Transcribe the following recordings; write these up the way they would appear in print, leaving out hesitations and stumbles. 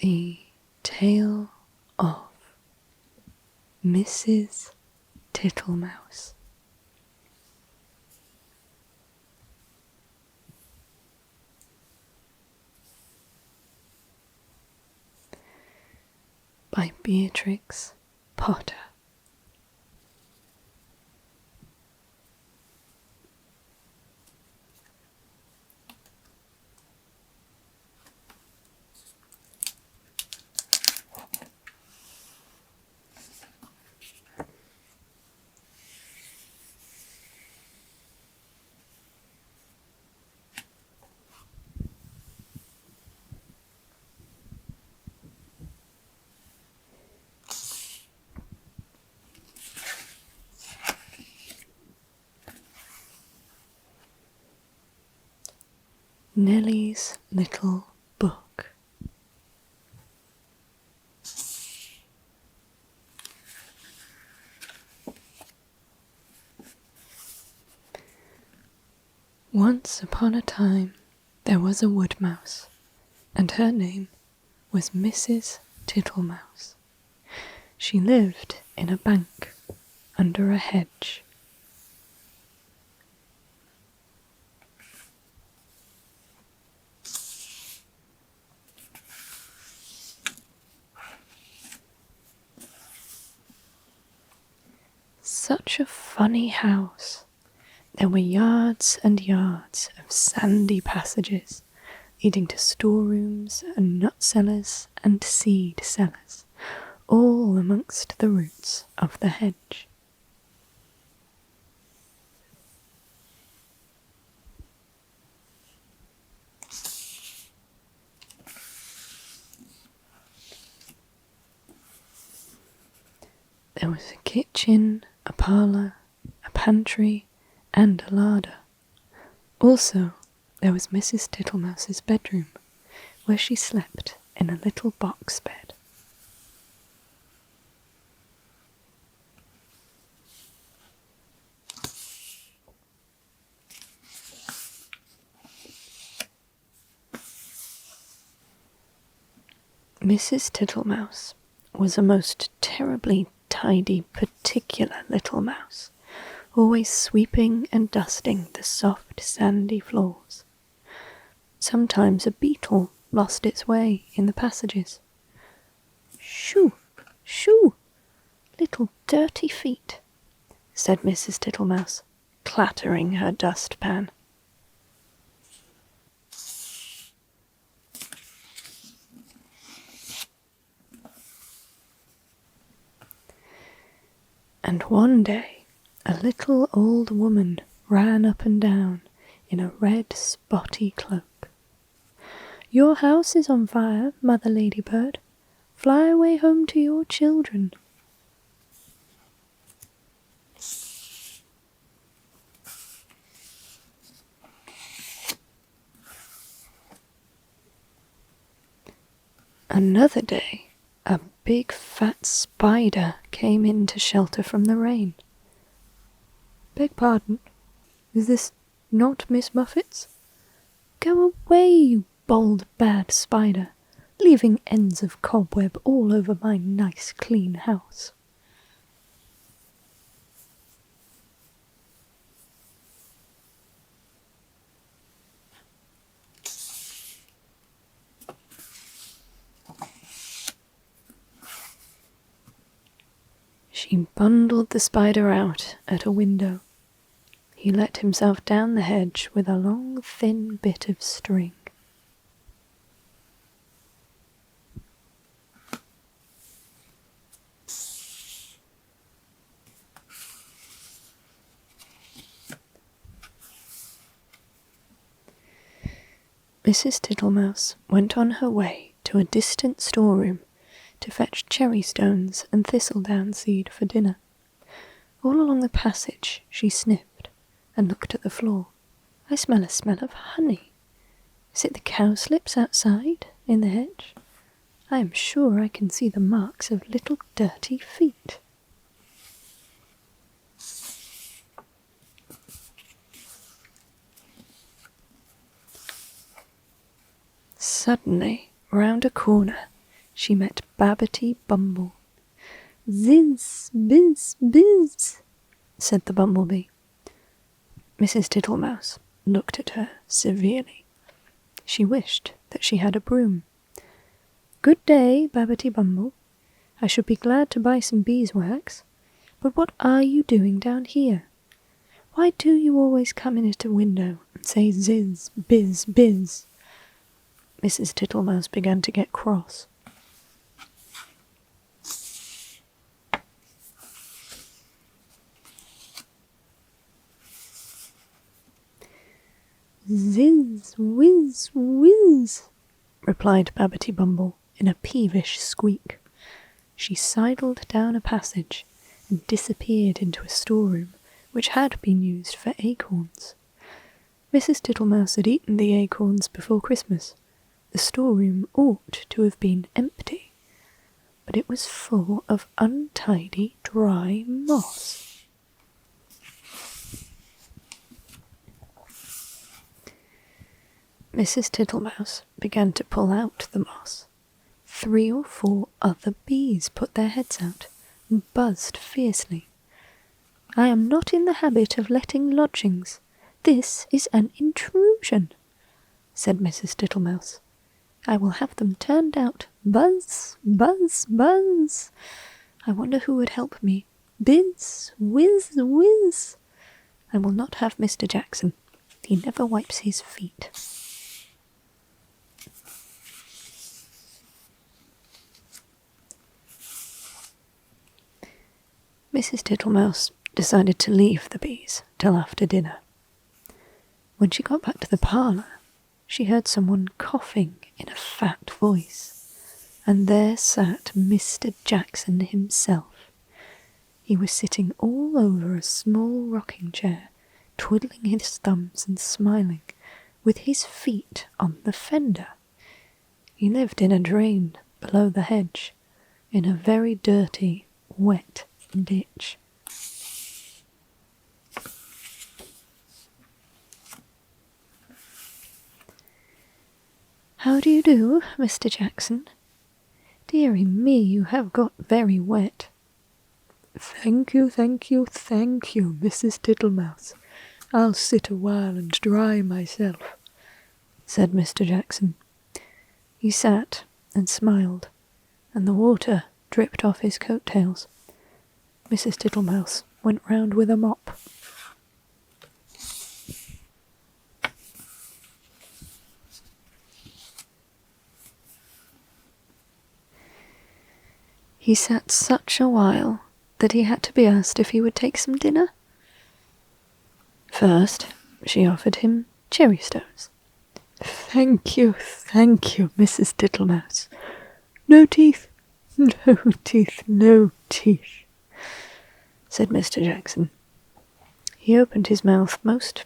The Tale of Mrs. Tittlemouse. By Beatrix Potter. Nellie's Little Book. Once upon a time there was a wood mouse, and her name was Mrs. Tittlemouse. She lived in a bank under a hedge. Such a funny house. There were yards and yards of sandy passages leading to storerooms and nut cellars and seed cellars, all amongst the roots of the hedge. There was a kitchen, a parlour, a pantry, and a larder. Also, there was Mrs. Tittlemouse's bedroom, where she slept in a little box bed. Mrs. Tittlemouse was a most terribly tidy, particular little mouse, always sweeping and dusting the soft, sandy floors. Sometimes a beetle lost its way in the passages. "Shoo, shoo, little dirty feet," said Mrs. Tittlemouse, clattering her dustpan. And one day, a little old woman ran up and down in a red spotty cloak. "Your house is on fire, Mother Ladybird. Fly away home to your children." Another day, a big fat spider came in to shelter from the rain. "Beg pardon, is this not Miss Muffet's? Go away, you bold bad spider, leaving ends of cobweb all over my nice clean house." She bundled the spider out at a window. He let himself down the hedge with a long, thin bit of string. Mrs. Tittlemouse went on her way to a distant storeroom to fetch cherry stones and thistledown seed for dinner. All along the passage she sniffed and looked at the floor. "I smell a smell of honey. Is it the cowslips outside in the hedge? I am sure I can see the marks of little dirty feet." Suddenly, round a corner, she met Babbity Bumble. "Ziz, biz, biz," said the bumblebee. Mrs. Tittlemouse looked at her severely. She wished that she had a broom. "Good day, Babbity Bumble. I should be glad to buy some beeswax. But what are you doing down here? Why do you always come in at a window and say ziz, biz, biz?" Mrs. Tittlemouse began to get cross. "Ziz, whiz, whiz," replied Babbity Bumble in a peevish squeak. She sidled down a passage and disappeared into a storeroom which had been used for acorns. Mrs. Tittlemouse had eaten the acorns before Christmas. The storeroom ought to have been empty, but it was full of untidy, dry moss. Mrs. Tittlemouse began to pull out the moss. 3 or 4 other bees put their heads out and buzzed fiercely. "I am not in the habit of letting lodgings. This is an intrusion," said Mrs. Tittlemouse. "I will have them turned out. Buzz, buzz, buzz. I wonder who would help me. Biz, whiz, whiz. I will not have Mr. Jackson. He never wipes his feet." Mrs. Tittlemouse decided to leave the bees till after dinner. When she got back to the parlour, she heard someone coughing in a fat voice, and there sat Mr. Jackson himself. He was sitting all over a small rocking chair, twiddling his thumbs and smiling, with his feet on the fender. He lived in a drain below the hedge, in a very dirty, wet ditch. "How do you do, Mr. Jackson? Deary me, you have got very wet." "Thank you, thank you, thank you, Mrs. Tittlemouse. I'll sit a while and dry myself," said Mr. Jackson. He sat and smiled, and the water dripped off his coat-tails. Mrs. Tittlemouse went round with a mop. He sat such a while that he had to be asked if he would take some dinner. First, she offered him cherry stones. Thank you, Mrs. Tittlemouse. No teeth, no teeth, no teeth," said Mr. Jackson. He opened his mouth most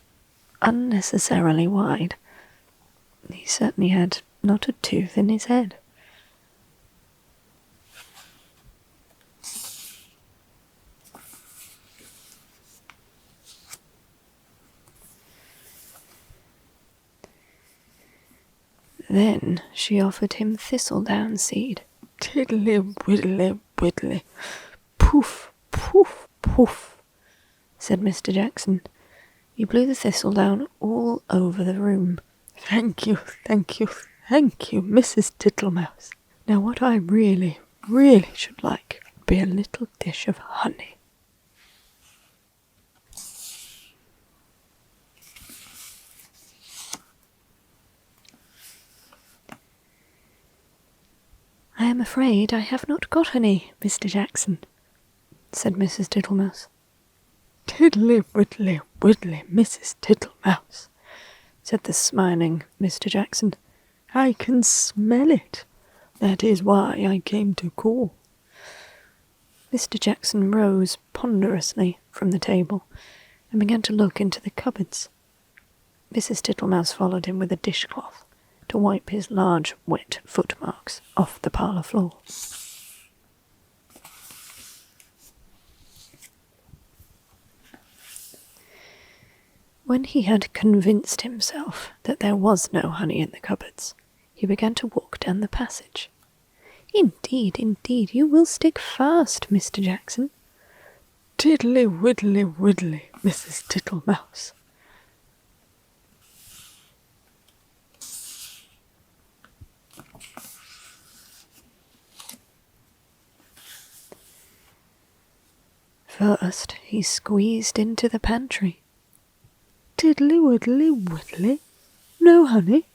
unnecessarily wide. He certainly had not a tooth in his head. Then she offered him thistledown seed. Tiddly widdly widdly, poof, poof, poof, said Mr. Jackson. He blew the thistledown all over the room. Thank you, Mrs. Tittlemouse. Now what I really, really should like would be a little dish of honey. I am afraid I have not got any, Mr. Jackson, said Mrs. Tittlemouse. Tiddly widdly widdly, Mrs. Tittlemouse, said the smiling Mr. Jackson. I can smell it. That is why I came to call. Mr. Jackson rose ponderously from the table and began to look into the cupboards. Mrs. Tittlemouse followed him with a dishcloth to wipe his large wet footmarks off the parlour floor. When he had convinced himself that there was no honey in the cupboards, he began to walk down the passage. Indeed, indeed, you will stick fast, Mr. Jackson. Tiddly widdly widdly, Mrs. Tittlemouse. First, he squeezed into the pantry. Tiddly widdly widdly. No honey.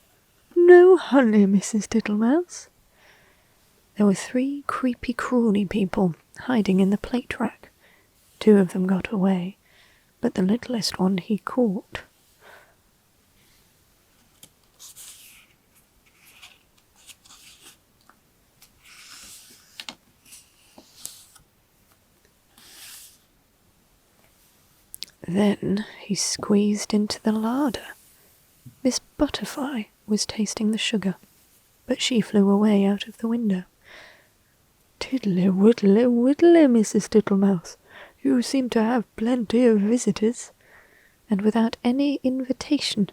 No honey, Mrs. Tittlemouse. There were 3 creepy crawly people hiding in the plate rack. 2 of them got away, but the littlest one he caught. Then he squeezed into the larder. Miss Butterfly was tasting the sugar, but she flew away out of the window. Tiddly widdly widdly, Mrs. Tittlemouse. You seem to have plenty of visitors. And without any invitation,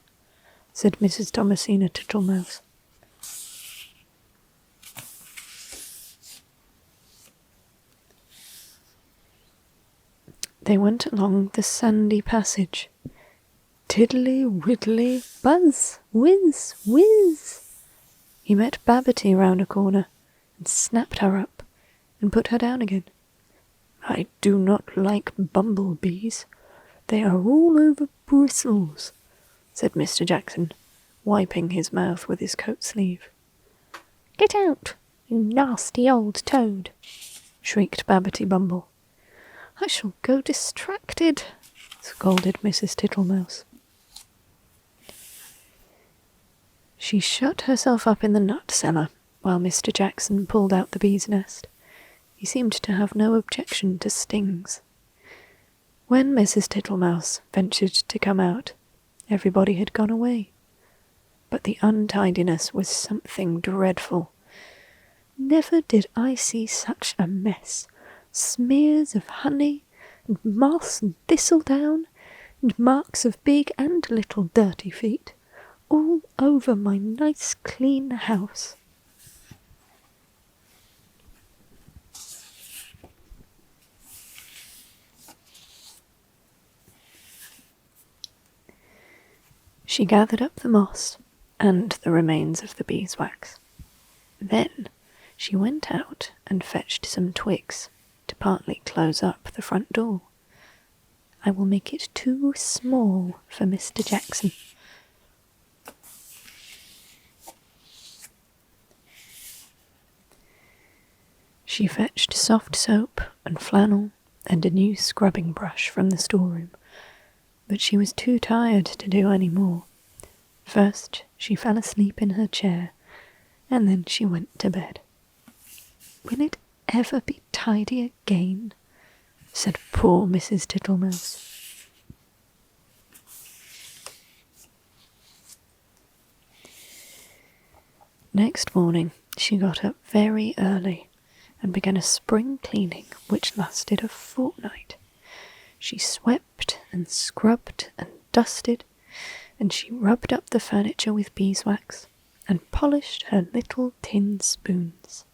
said Mrs. Thomasina Tittlemouse. They went along the sandy passage. Tiddly widdly buzz, whiz, whiz. He met Babbity round a corner and snapped her up and put her down again. I do not like bumblebees. They are all over bristles, said Mr. Jackson, wiping his mouth with his coat sleeve. Get out, you nasty old toad, shrieked Babbity Bumble. I shall go distracted, scolded Mrs. Tittlemouse. She shut herself up in the nut cellar while Mr. Jackson pulled out the bee's nest. He seemed to have no objection to stings. When Mrs. Tittlemouse ventured to come out, everybody had gone away. But the untidiness was something dreadful. Never did I see such a mess. Smears of honey, and moss and thistledown, and marks of big and little dirty feet, all over my nice clean house. She gathered up the moss and the remains of the beeswax. Then she went out and fetched some twigs to partly close up the front door. I will make it too small for Mr. Jackson. She fetched soft soap and flannel and a new scrubbing brush from the storeroom, but she was too tired to do any more. First she fell asleep in her chair, and then she went to bed. Will it ever be tidy again? Said poor Mrs. Tittlemouse. Next morning she got up very early and began a spring cleaning which lasted a fortnight. She swept and scrubbed and dusted, and she rubbed up the furniture with beeswax and polished her little tin spoons.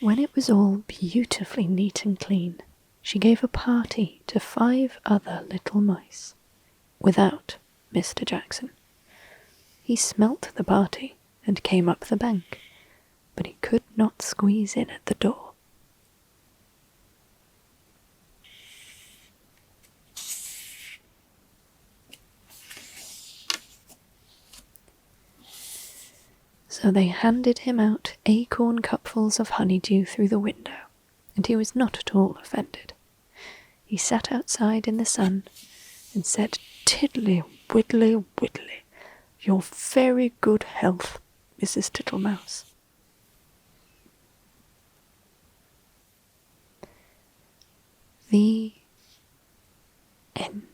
When it was all beautifully neat and clean, she gave a party to 5 other little mice, without Mr. Jackson. He smelt the party and came up the bank, but he could not squeeze in at the door. So they handed him out acorn cupfuls of honeydew through the window, and he was not at all offended. He sat outside in the sun and said, Tiddly widdly widdly, your very good health, Mrs. Tittlemouse. The end.